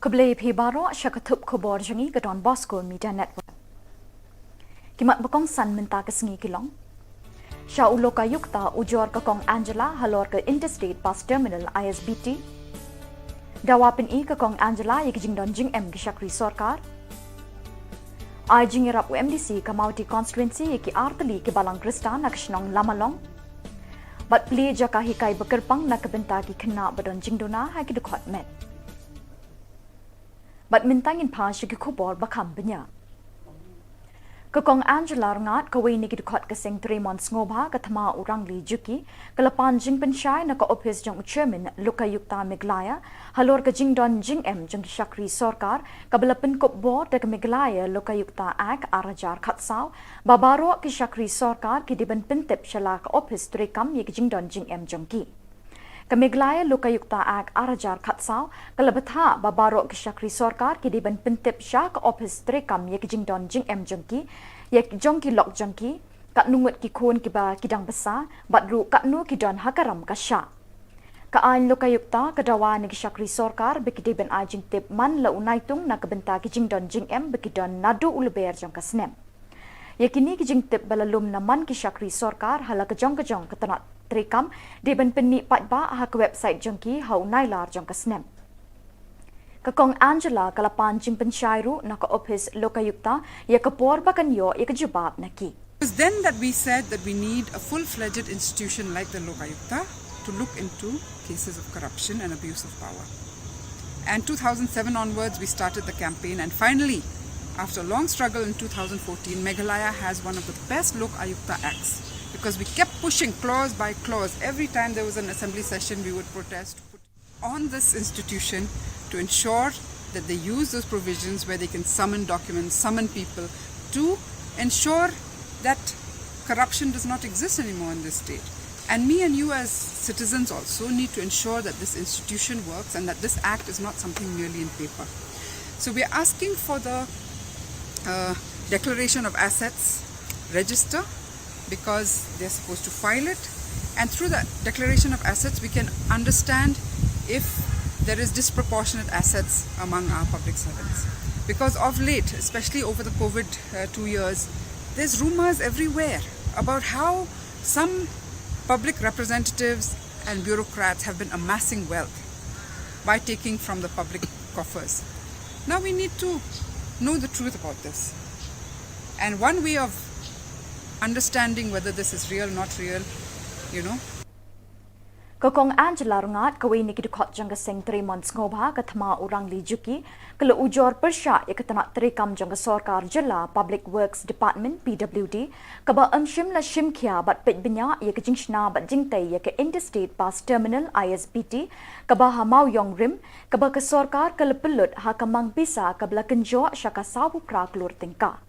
Keblai Pibaro Shakatup Khubor Jangi Gadon Bosco Media Network. Kimat Bakong San Minta Kesengi Kilong. Sha Uloka Yukta Ujor Kakong Angela Halor ke Interstate Bus Terminal ISBT. Dawapin I Kakong Angela Yikijing Don Jing M Gishakri Sorkar. I Jingirap UMDC Kamauti Constituency Yiki Artali Kibalang Krista Nakashnong Lamalong. But play Jaka Hikai Bakerpang Nakabenta Ki Kena Badon Jingdona Hakidukot Met. But mintangin pa siya Khubor bakam banya. Kakong Angela ngat kaway ni kidukot kasing 3 months ngobha katama urang li juki kalapan jing penshay na ka-office jang chairman Luka Yukta Miglaya halor ka jing don jing M jang Shakri Sorkar kabalapan Khubor da Miglaya Luka Yukta Ak arajar khatsaw babaro ki Shakri Sorkar ki diban pintip shala ka-office trekam yik jing don jing M jang ki. Kamiglaya Luka Yukta Ak arajar khatsaw kalabatha babaro ki Shakri Sorkar ki diban pintip sha ka office trekam yek jing don jing M jangki yek jongki lok jangki kat nungut ki khon ki ba kidang besa batru kat nu ki don hakaram ka sha ka ain Luka Yukta kadawa ni ki Shakri Sorkar be ki diban ajing tip man la unaitung na kabenta ki jing don jing M be ki don nadu ulber jang ka snem yakini ki jing tip balalum na man ki Shakri Sorkar hala ka jong katanat trekam diban penni patba ha ka website jangki hau nailar jong ka snem Kakong Angela kalapan jing pensyairu na ka office Luka Yukta ya ka porba kanyo ya ka jubab na ki. It was then that we said that we need a full-fledged institution like the Luka Yukta to look into cases of corruption and abuse of power. And 2007 onwards we started the campaign, and finally after a long struggle in 2014 Meghalaya has one of the best Luka Yukta acts, because we kept pushing clause by clause. Every time there was an assembly session we would protest on this institution to ensure that they use those provisions where they can summon documents, summon people, to ensure that corruption does not exist anymore in this state. And me and you as citizens also need to ensure that this institution works and that this act is not something merely in paper. So we are asking for the declaration of assets register, because they're supposed to file it, and through the declaration of assets we can understand if there is disproportionate assets among our public servants. Because of late, especially over the COVID 2 years, there's rumors everywhere about how some public representatives and bureaucrats have been amassing wealth by taking from the public coffers. Now we need to know the truth about this. And one way of understanding whether this is real, not real, Kakong Angela rungat kaway ni kidukot jang kasing 3 months ngobha katama urang li juki kala ujor persya ikatana trekam jang Sorkar Jilla Public Works Department PWD kaba amshim la shimkhya bat pet binya ya kajingshna bat jingtai ya ka Interstate Bus Terminal ISBT kaba hamau yong rim kaba ka Sorkar kala pelut ha kamang bisa kabla kenjo syaka sabu krak lur tingka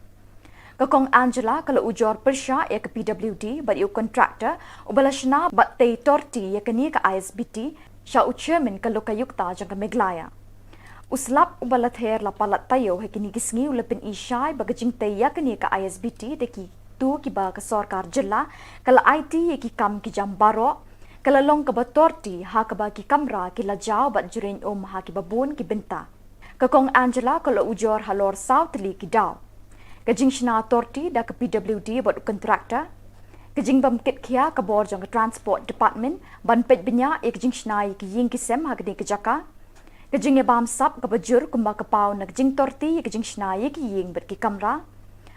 Kakong Angela kala ujor persya ya ka PWD bat yu contractor ubalashna bat tay torti ya kani ka ISBT sya u chairman ka Luka Yukta jang ka Miglaya. Uslap ubalather la palat tayo ha kini gisngi ulapin isyay bagajing tay ya kani ka ISBT deki tu ki ba ka Sorkar Jilla kala IT ya ki kam ki jambaro kala long ka ba torti ha ka ba ki kamra ki lajaw bat juren ha ki babun ki benta. Kakong Angela kala ujor halor south li ki daw. Kajing shna torti da ka PWD buat kontraktor. Kajing bamkit kia ka bor jang transport department ban pet binya kajing shna ki ying kisem hagni ka jaka. Kajing bam sap ka bajur kumba ka pau na kajing torti kajing shna ki ying ber ki kamra.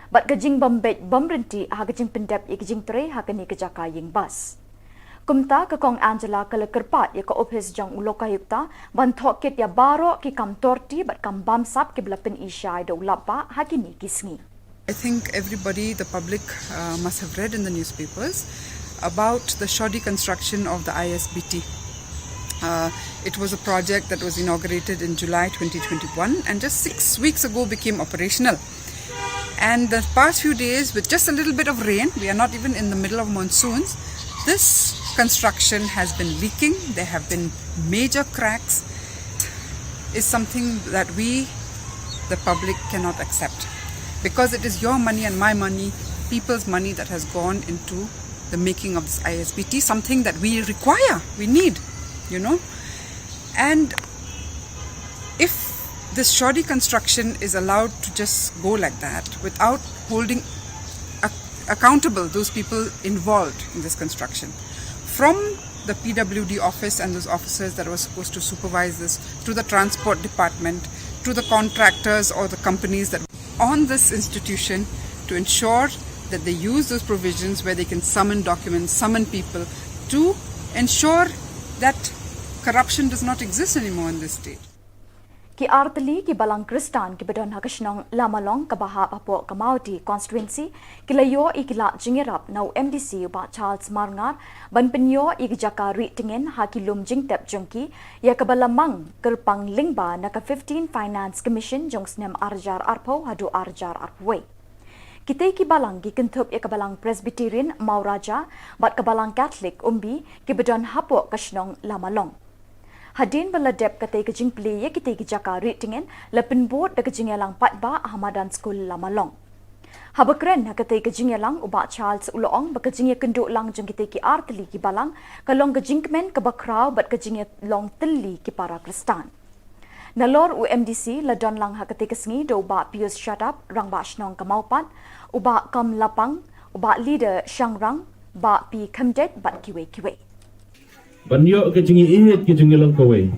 Bat kajing bambet bamrenti ha kajing pendep kajing tre hagni ka jaka ying bus. Kumta Kakong Angela kala kerpat ya ka office jang Luka Yukta ban thokit ya baro ki kam torti bat kam bam sap ki blapin isyai do lapa hagni kisngi. I think everybody, the public, must have read in the newspapers about the shoddy construction of the ISBT. It was a project that was inaugurated in July 2021 and just 6 weeks ago became operational. And the past few days, with just a little bit of rain, we are not even in the middle of monsoons, this construction has been leaking. There have been major cracks. It's something that we, the public, cannot accept. Because it is your money and my money, people's money that has gone into the making of this ISBT, something that we require, we need, And if this shoddy construction is allowed to just go like that without holding accountable those people involved in this construction. From the PWD office and those officers that were supposed to supervise this, to the transport department, to the contractors or the companies that on this institution to ensure that they use those provisions where they can summon documents, summon people to ensure that corruption does not exist anymore in this state. Ki artali ki balang kristan ki bedon hakashnong lamalong kabaha papo kamauti constituency kilayo ikila jingerap nau MDC ba Charles Marngar ban penyo ikjaka ritingen hakilum jingtep jongki ya kabalamang kerpang lingba naka 15 finance commission jongsnem arjar arpo hadu arjar arpwe. Kita ki balang ki kentup ya kabalang Presbyterian Mauraja bat kabalang Catholic umbi ki bedon hapo kashnong lamalong. Hadin beladep kata kejing peli ya kita jaka ritingen lepin bot de kejing yalang patba Ahmadan School Lamalong. Habakren kata kejing yalang uba Charles Uloong bekejing ya kenduk lang jeng kita ki arteli ki balang kalong kejing kemen kebakrau bat kejing ya long teli ki para Kristan. Nalor UMDC ladon lang kata kesengi do uba Pius Shadap rang ba shnong kamaupat uba kam lapang uba leader Shangrang ba pi kamdet bat kiwe. Banyo ke jingi ihet ke jingi lang kawai.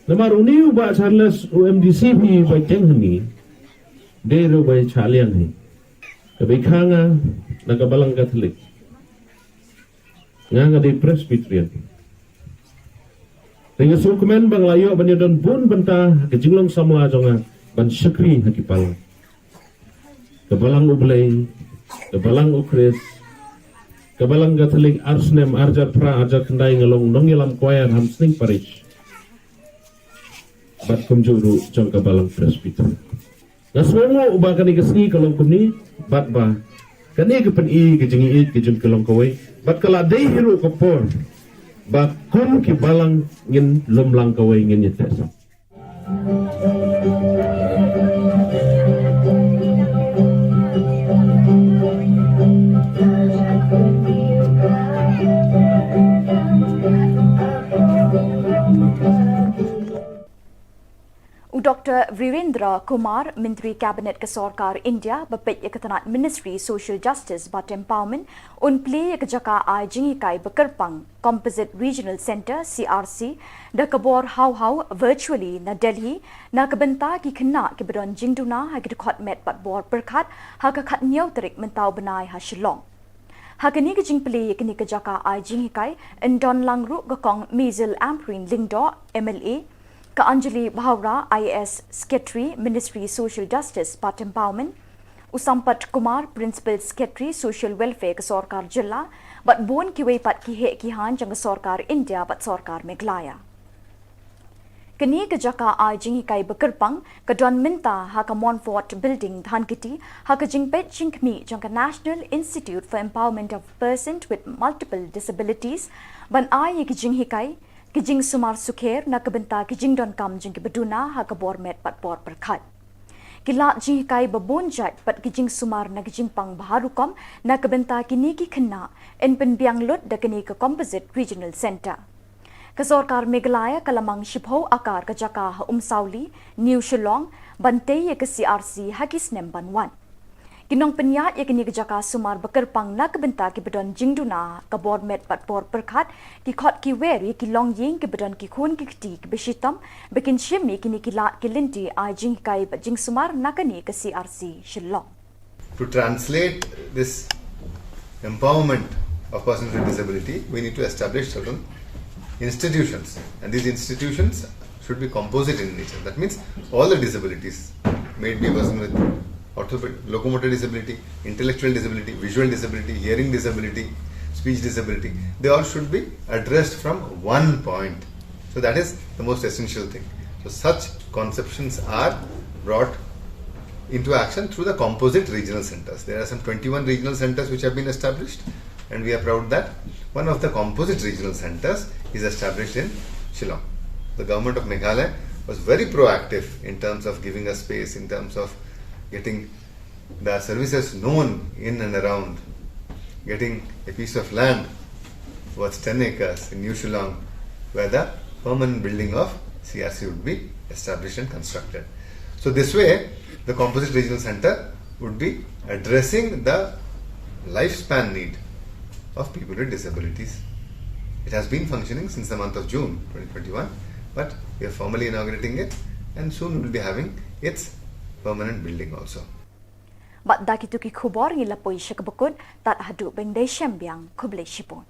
Namaruni uba Charles UMDC bi ba jeng hani. Dero ba chaliang ni. Kabai khanga nagabalang Catholic. Nganga di Presbyterian. Dengan sukumen bang layo banyo dan bun benta ke jinglong samua jonga ban syakri hakipal. Kabalang ublay, kabalang ukris. Kabalang Catholic arsnem arjar pra arjar kendai ngelong nongilam choir hamsning parish. Bat kumjuru jong kabalang presbyter. Naswengo uba kani kesni kalong kumni bat ba. Kani kepen I kejengi I kejung kalong kawai. Bat kala dei hiru kopor. Bat kum ki balang ngin lumlang kawai ngin nyetes. Dr. Virendra Kumar, Menteri Kabinet ke Sarkar India, bepek Ekatanat Ministry Social Justice but Empowerment, unplay kejaka ai jingikai bekerpang Composite Regional Centre CRC, da kabor hau virtually na Delhi, na kebenta ki kena ki bedon jingduna ha ki dekot met bat bor perkat ha ka khat nyau terik mentau benai ha Shillong. Hakani ke jingpli kini kejaka ai jingikai endon langru gakong Measle Amprin Lingdo MLA Ka Anjali Bhaura, IAS Secretary, Ministry Social Justice but Empowerment, Usampat Kumar, Principal Secretary, Social Welfare ke Sarkar Jylla, but bon kiwe pat kihe kihan jang Sarkar India but Sarkar Meghalaya. Kini ke jaka ai jingi kai bekerpang ke don minta ha ka Montfort Building Dhankiti ha ka jingpet jingkmi jang ka National Institute for Empowerment of Persons with Multiple Disabilities ban ai ki jingi kai Kijing sumar sukher na kebenta kijing don kam jing beduna ha kabor met pat bor perkhat. Kila jing kai babonjat pat kijing sumar na kijing pang baharukom na kebenta kini ki kena en penbiang lut da kini ke Composite Regional Centre. Ke Sarkar Meghalaya kalamang shipho akar ke jaka ha Sauli, New Shillong, bante ye ke CRC ha kisnem banwan. Kinong penyat ya kini kejaka sumar bekerpang na kebenta ki bedon jingduna ka bor met pat bor perkhat ki khot ki weri ki long ying ki bedon ki khun ki kti ki beshitam bekin shimi kini ki lat ki linti ai jing kai ba jing sumar na kani ka CRC Shillong. To translate this empowerment of persons with disability, we need to establish certain institutions, and these institutions should be composite in nature. That means all the disabilities, may it be a person with locomotor disability, intellectual disability, visual disability, hearing disability, speech disability, they all should be addressed from one point. So that is the most essential thing. So such conceptions are brought into action through the composite regional centers. There are some 21 regional centers which have been established, and we are proud that one of the composite regional centers is established in Shillong. The government of Meghalaya was very proactive in terms of giving us space, in terms of getting the services known in and around, getting a piece of land worth 10 acres in New Shillong, where the permanent building of CRC would be established and constructed. So this way, the Composite Regional Center would be addressing the lifespan need of people with disabilities. It has been functioning since the month of June 2021, but we are formally inaugurating it, and soon we will be having its permanent building also. Bat daki tuki khubor ngila poi shakabukun tat hadu beng de shambyang kuble shipon.